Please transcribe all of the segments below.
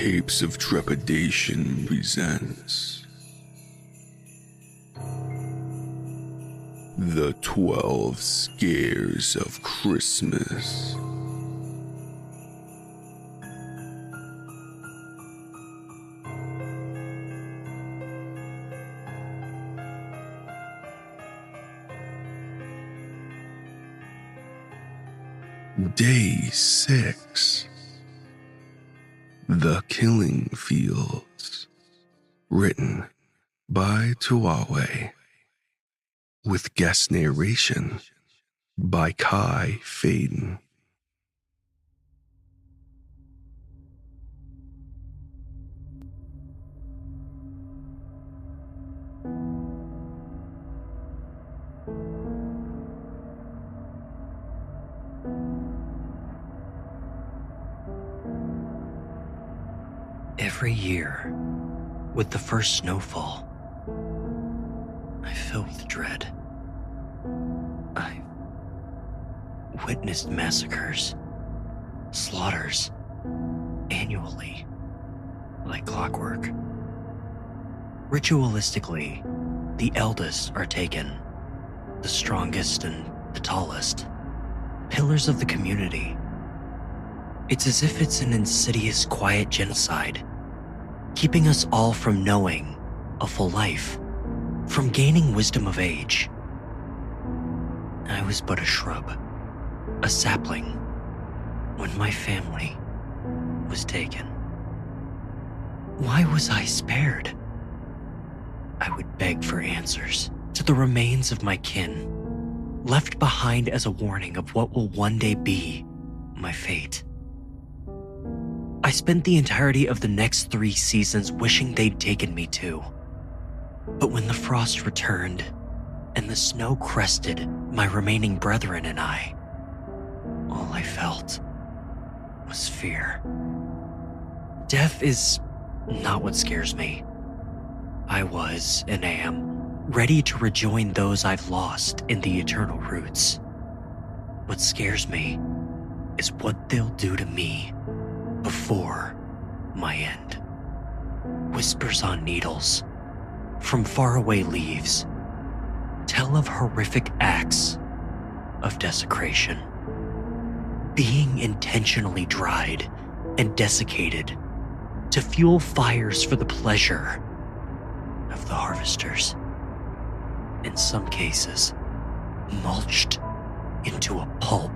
Tapes of Trepidation presents The 12 Scares of Christmas. Day 6. The Killing Fields. Written by Tewahway. With guest narration by Fayden. Every year, with the first snowfall, I fill with dread. I've witnessed massacres, slaughters, annually, like clockwork. Ritualistically, the eldest are taken, the strongest and the tallest, pillars of the community. It's as if it's an insidious, quiet genocide, keeping us all from knowing a full life, from gaining wisdom of age. I was but a shrub, a sapling, when my family was taken. Why was I spared? I would beg for answers to the remains of my kin, left behind as a warning of what will one day be my fate. I spent the entirety of the next 3 seasons wishing they'd taken me too. But when the frost returned and the snow crested my remaining brethren and I, all I felt was fear. Death is not what scares me. I was and am ready to rejoin those I've lost in the eternal roots. What scares me is what they'll do to me before my end. Whispers on needles from faraway leaves tell of horrific acts of desecration, being intentionally dried and desiccated to fuel fires for the pleasure of the harvesters. In some cases, mulched into a pulp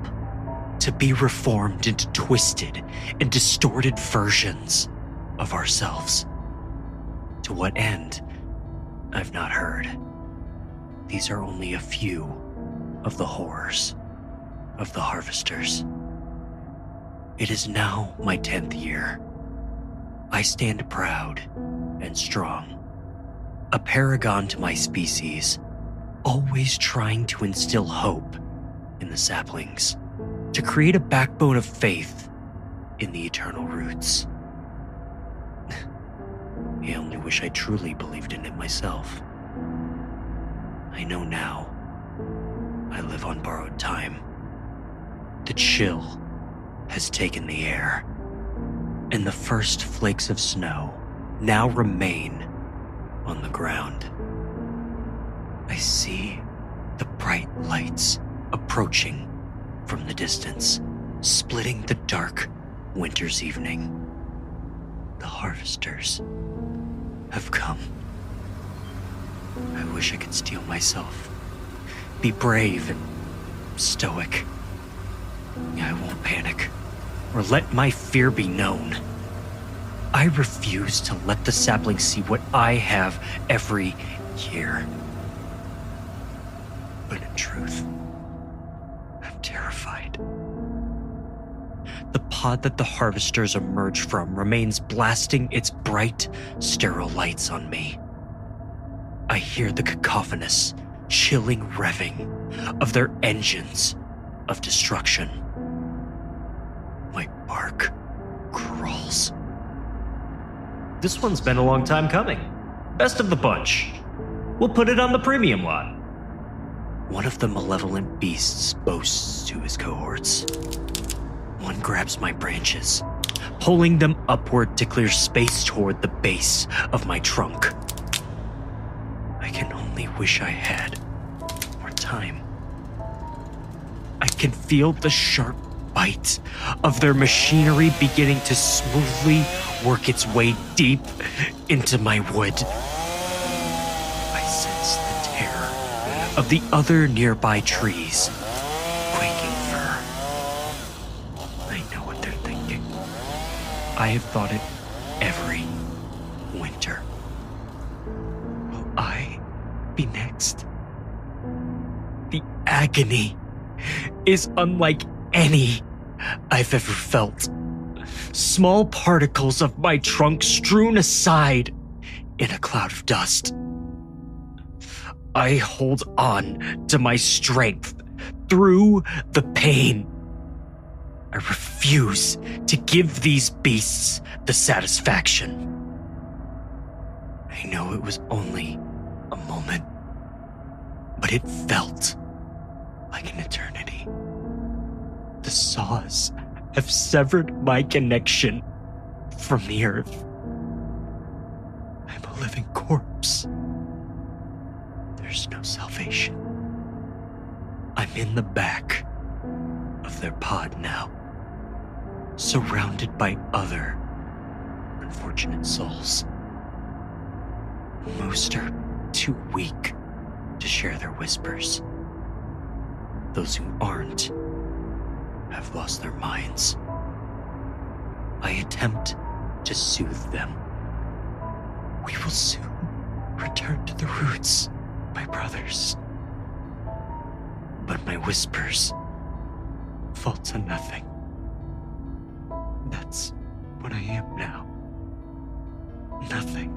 to be reformed into twisted and distorted versions of ourselves. To what end, I've not heard. These are only a few of the horrors of the harvesters. It is now my 10th year. I stand proud and strong, a paragon to my species, always trying to instill hope in the saplings, to create a backbone of faith in the eternal roots. I only wish I truly believed in it myself. I know now I live on borrowed time. The chill has taken the air, and the first flakes of snow now remain on the ground. I see the bright lights approaching from the distance, splitting the dark winter's evening. The harvesters have come. I wish I could steel myself, be brave and stoic. I won't panic or let my fear be known. I refuse to let the saplings see what I have every year. But in truth, I'm terrified. The pod that the harvesters emerge from remains blasting its bright, sterile lights on me. I hear the cacophonous, chilling revving of their engines of destruction. My bark crawls. This one's been a long time coming. Best of the bunch. We'll put it on the premium lot. One of the malevolent beasts boasts to his cohorts. One grabs my branches, pulling them upward to clear space toward the base of my trunk. I can only wish I had more time. I can feel the sharp bite of their machinery beginning to smoothly work its way deep into my wood. I sense the terror of the other nearby trees quaking fur. I know what they're thinking. I have thought it every winter. Will I be next? The agony is unlike any I've ever felt. Small particles of my trunk strewn aside in a cloud of dust. I hold on to my strength through the pain. I refuse to give these beasts the satisfaction. I know it was only a moment, but it felt like an eternity. The saws have severed my connection from the earth. I'm a living corpse. There's no salvation. I'm in the back of their pod now, surrounded by other unfortunate souls. Most are too weak to share their whispers. Those who aren't have lost their minds. I attempt to soothe them. We will soon return to the roots, my brothers. But my whispers fall to nothing. That's what I am now. Nothing.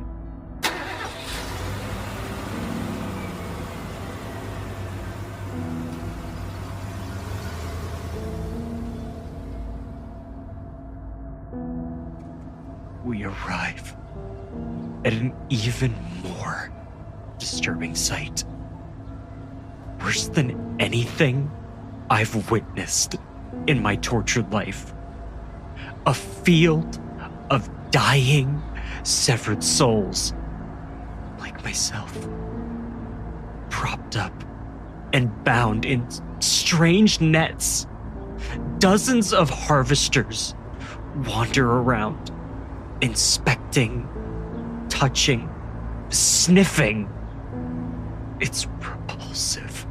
We arrive at an even more disturbing sight. Worse than anything I've witnessed in my tortured life. A field of dying, severed souls, like myself, propped up and bound in strange nets. Dozens of harvesters wander around, inspecting, touching, sniffing. It's repulsive.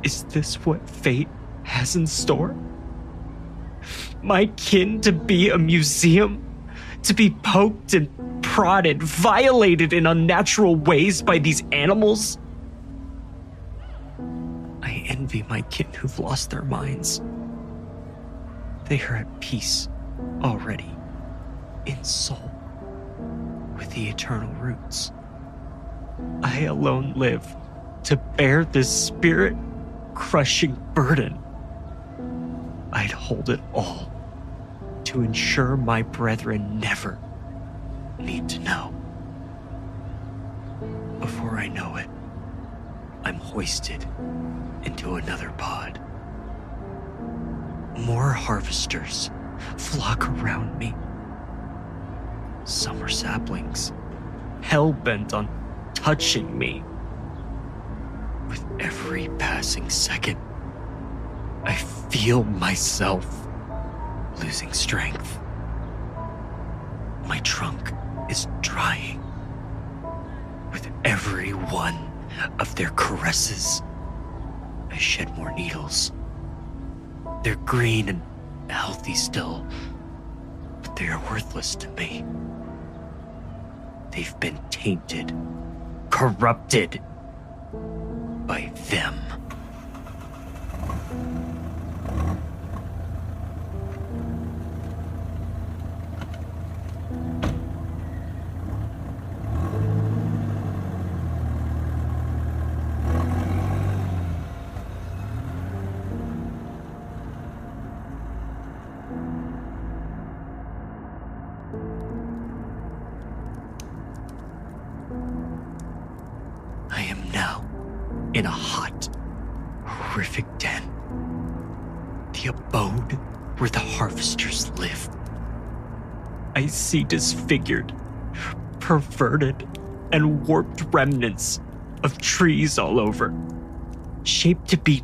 Is this what fate has in store? My kin to be a museum? To be poked and prodded, violated in unnatural ways by these animals? I envy my kin who've lost their minds. They are at peace already, in soul, with the eternal roots. I alone live to bear this spirit-crushing burden. I'd hold it all to ensure my brethren never need to know. Before I know it, I'm hoisted into another pod. More harvesters flock around me. Some are saplings, hell-bent on touching me. With every passing second, I feel myself losing strength. My trunk is drying. With every one of their caresses, I shed more needles. They're green and healthy still, but they are worthless to me. They've been tainted, corrupted by them. I am now in a hot, horrific den. The abode where the harvesters live. I see disfigured, perverted, and warped remnants of trees all over, shaped to be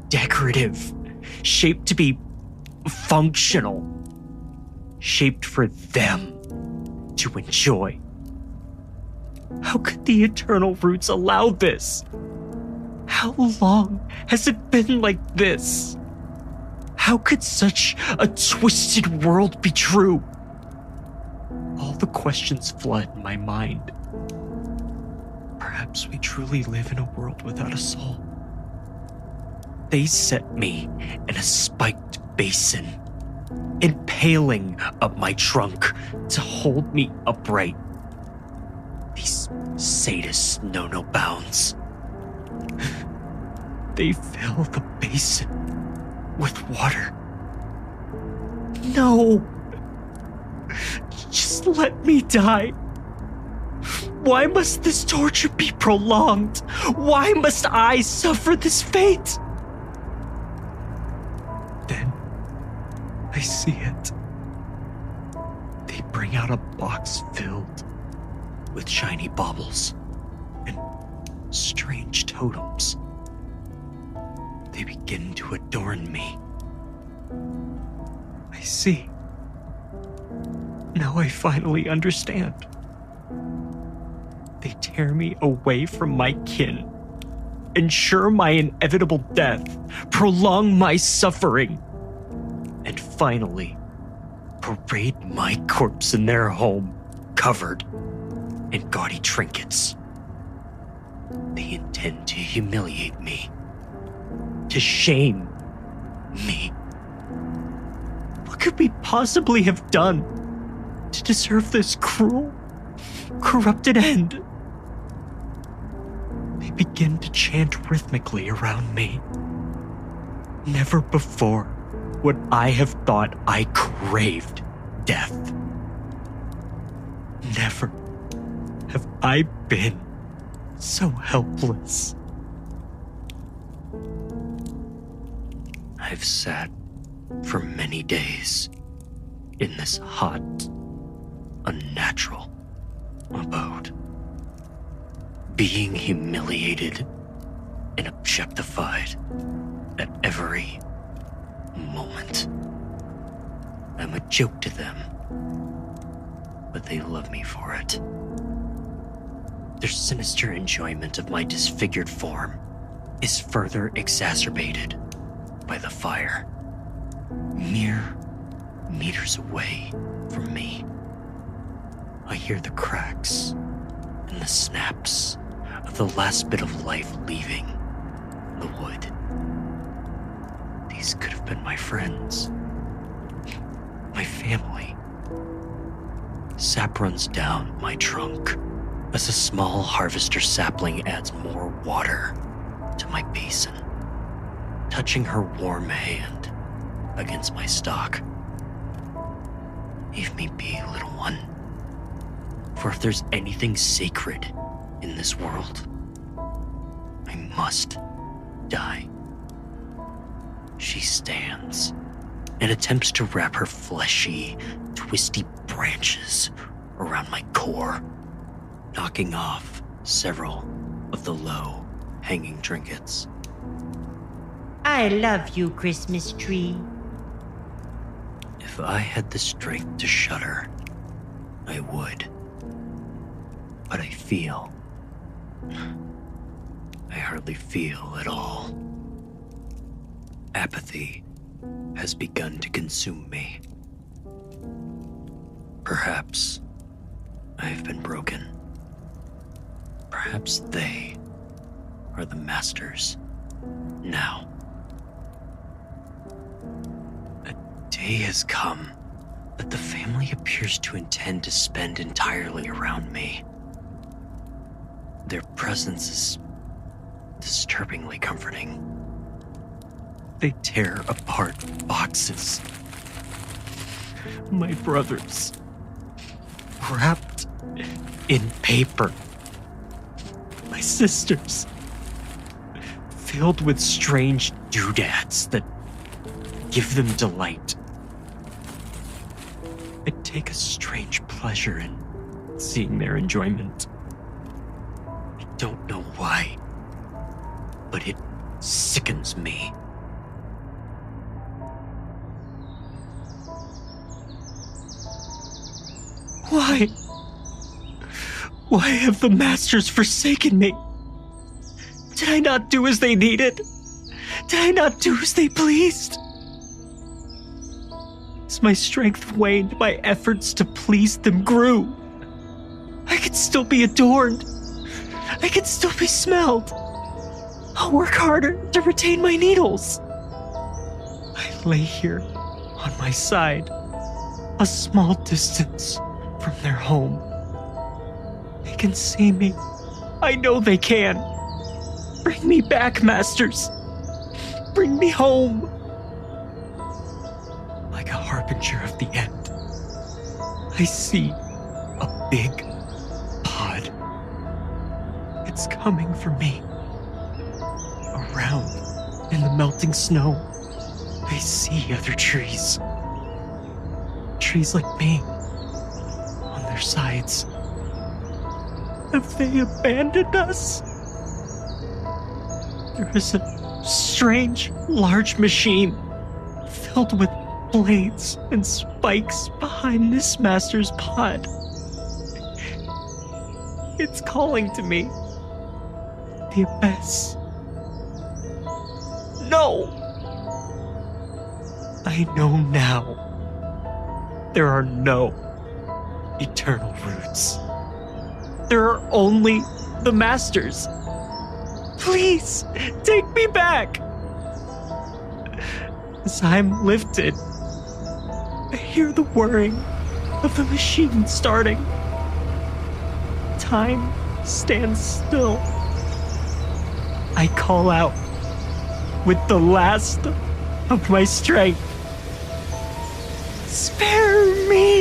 decorative, shaped to be functional, shaped for them to enjoy. How could the eternal roots allow this? How long has it been like this? How could such a twisted world be true? All the questions flood my mind. Perhaps we truly live in a world without a soul. They set me in a spiked basin, impaling up my trunk to hold me upright. These sadists know no bounds. They fill the basin with water. No! Just let me die. Why must this torture be prolonged? Why must I suffer this fate? Then I see it. They bring out a box filled with shiny baubles and strange totems. They begin to adorn me. I see. Now I finally understand. They tear me away from my kin, ensure my inevitable death, prolong my suffering, and finally parade my corpse in their home, covered in gaudy trinkets. They intend to humiliate me, to shame me. What could we possibly have done to deserve this cruel, corrupted end? They begin to chant rhythmically around me. Never before would I have thought I craved death. Never have I been so helpless. I've sat for many days in this hot, unnatural abode, being humiliated and objectified at every moment. I'm a joke to them, but they love me for it. Their sinister enjoyment of my disfigured form is further exacerbated by the fire, mere meters away from me. I hear the cracks and the snaps of the last bit of life leaving the wood. These could have been my friends, my family. Sap runs down my trunk as a small harvester sapling adds more water to my basin, touching her warm hand against my stalk. Leave me be, little one. For if there's anything sacred in this world, I must die. She stands and attempts to wrap her fleshy, twisty branches around my core, knocking off several of the low-hanging trinkets. I love you, Christmas tree. If I had the strength to shudder, I would. But I feel. I hardly feel at all. Apathy has begun to consume me. Perhaps I have been broken. Perhaps they are the masters now. A day has come that the family appears to intend to spend entirely around me. Their presence is disturbingly comforting. They tear apart boxes. My brothers, wrapped in paper. My sisters, filled with strange doodads that give them delight. A take a strange pleasure in seeing their enjoyment. I don't know why, but it sickens me. Why? Why have the masters forsaken me? Did I not do as they needed? Did I not do as they pleased? As my strength waned, my efforts to please them grew. I could still be adorned. I could still be smelled. I'll work harder to retain my needles. I lay here on my side, a small distance from their home. They can see me. I know they can. Bring me back, masters. Bring me home. Like a harbinger of the end, I see a big pod. It's coming for me. Around in the melting snow, I see other trees. Trees like me, on their sides. Have they abandoned us? There is a strange, large machine filled with blades and spikes behind this master's pod. It's calling to me. The abyss. No! I know now. There are no eternal roots. There are only the masters. Please, take me back. As I'm lifted, I hear the whirring of the machine starting. Time stands still. I call out with the last of my strength. Spare me!